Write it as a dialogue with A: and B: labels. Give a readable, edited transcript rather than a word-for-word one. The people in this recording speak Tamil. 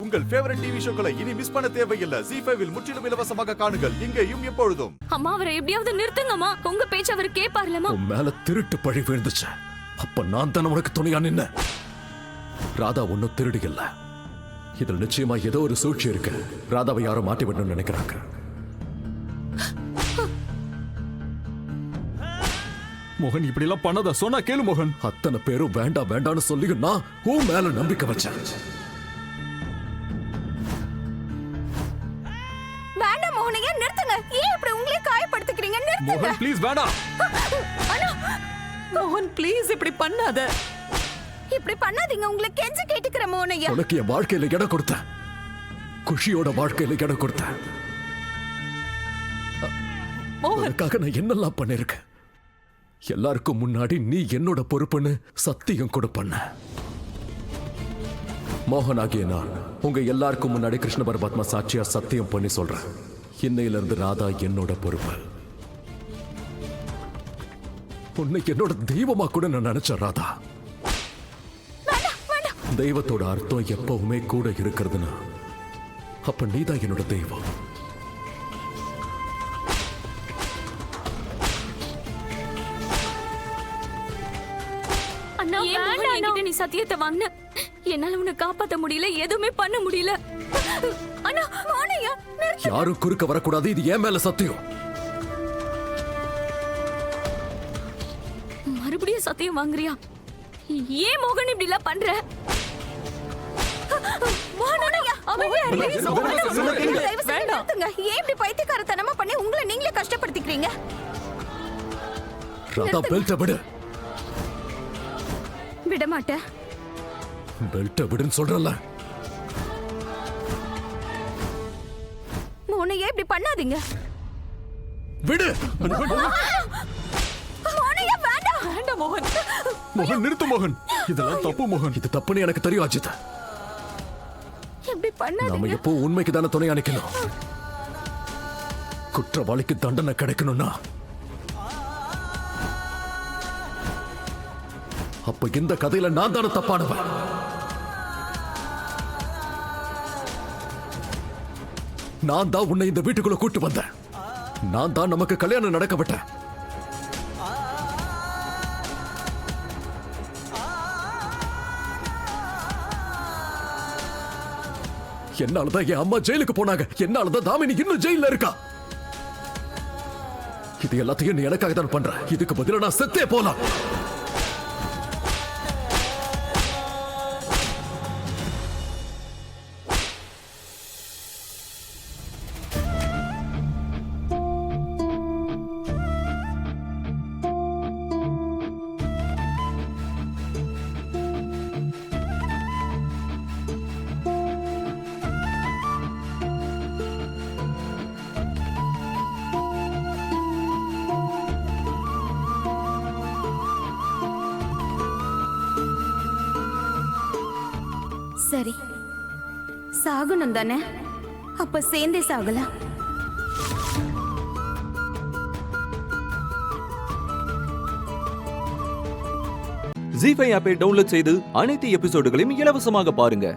A: உங்கள் ஃபேவரட் டிவி ஷோக்களை இனி மிஸ் பண்ண தேவையில்லை. ZEE5 இல் முற்றிலும் இலவசமாக காணுங்கள். இங்கேயும் எப்பொழுதும்.
B: அம்மா அவரை எப்படியாவது நிறுத்துங்கம்மா. உங்க பேச்சு அவர் கேட்பார்லமா.
C: உன் மேல திருட்டு பழி விழுந்துச்சு. அப்ப நான் தானே உனக்கு துணையா நின்ன. ராதா ஒன்னும் திருடி இல்ல. இதுல நிச்சயமா ஏதோ ஒரு சூழ்ச்சி இருக்கு. ராதாவை யாரோ மாட்டி விடணும்னு நினைக்கிறாங்க.
D: மோகன் இப்படி எல்லாம் பண்ணாத. சொன்னா கேளு மோகன்.
C: அத்தனை பேரும் வேண்டாம் வேண்டாம்னு சொல்லியும் நான் உன் மேல நம்பிக்கை வச்சேன்.
B: வேண்டாம் மோகனையா, நிறுத்துங்க. ஏன் இப்படி உங்களே காயப்படுத்திக்கிறீங்க? நிறுத்துங்க.
D: மோகன் ப்ளீஸ் வேண்டாம்.
E: மோகன் ப்ளீஸ் இப்படி பண்ணாத.
B: இப்படி பண்ணாதீங்க. உங்களை கெஞ்சி கேட்டுக்கிற மோகனையா.
C: உனக்கு என் வாழ்க்கையில இடம் கொடுத்த, குஷியோட வாழ்க்கையில இடம் கொடுத்த. உனக்காக நான் என்னெல்லாம் பண்ணிருக்கேன். எல்லாருக்கும் முன்னாடி நீ என்னோட பொறுப்புன்னு சத்தியம் கூட பண்ண. மோகன் ஆகிய நான் உங்க எல்லாருக்கும் முன்னாடி கிருஷ்ண பரமாத்மா சாட்சியா சத்தியம் பண்ணி சொல்றேன். இன்னையில இருந்து ராதா என்னோட பொறுப்பு. உன்னை என்னோட தெய்வமா கூட நான் நினைச்சேன் ராதா. தெய்வத்தோட அர்த்தம் எப்பவுமே கூட இருக்கிறதுனா அப்ப நீதான் என்னோட தெய்வம்.
B: நீ சத்தியத்தை வாங்கின. என்னால உன்னை காப்பாத்த முடியல, எதுவுமே பண்ண முடியல. அண்ணா மோனையா,
C: யாரும் குறுக்க வரக்கூடாது. இது ஏன் மேல சத்தியம்.
B: மறுபடியும் சத்தியம் வாங்குறியா? ஏன் மோகன் இப்படி எல்லாம் பண்ற? ஏன் இப்படி பைத்தியக்காரத்தனமா பண்ணி உங்களை நீங்களே கஷ்டப்படுத்திக்கிறீங்க?
C: ராதா பெல்ட்ட விடு.
B: விட மாட்டேன்.
C: பெல்ட்ட விடுன்னு சொல்றல.
B: மோனையா இப்படி பண்ணாதீங்க.
C: விடு.
B: மோனையா வேண்டாம்.
E: வேண்டாம் மோகன்.
D: மோகன் நிறுத்து மோகன். இதெல்லாம் தப்பு மோகன்.
C: இது தப்புன்னு எனக்கு தெரியும் அஜித்.
B: இப்படி பண்ணாதீங்க.
C: நாம எப்போ உண்மைக்கு தானே துணையா நிக்கணும். குற்றவாளிக்கு தண்டனை கிடைக்கணும்னா அப்ப இந்த கதையில நான் தானே தப்பானவன். நான் தான் உன்னை இந்த வீட்டுக்குள்ள கூட்டு வந்தேன். நான் தான் நமக்கு கல்யாணம் நடக்க விட்டேன். என்னாலதான் என் அம்மா ஜெயிலுக்கு போனாங்க. என்னாலதான் தாமினி இன்னும் ஜெயில இருக்கா. இது எல்லாத்தையும் நீ எனக்காக தான் பண்ற. இதுக்கு பதிலா நான் செத்தே போலாம்.
B: சரி, சாகணும் தானே? அப்ப சேர்ந்தே சாகலாம்.
F: ZEE5 ஆப்பை டவுன்லோட் செய்து அனைத்து எபிசோடுகளையும் இலவசமாக பாருங்க.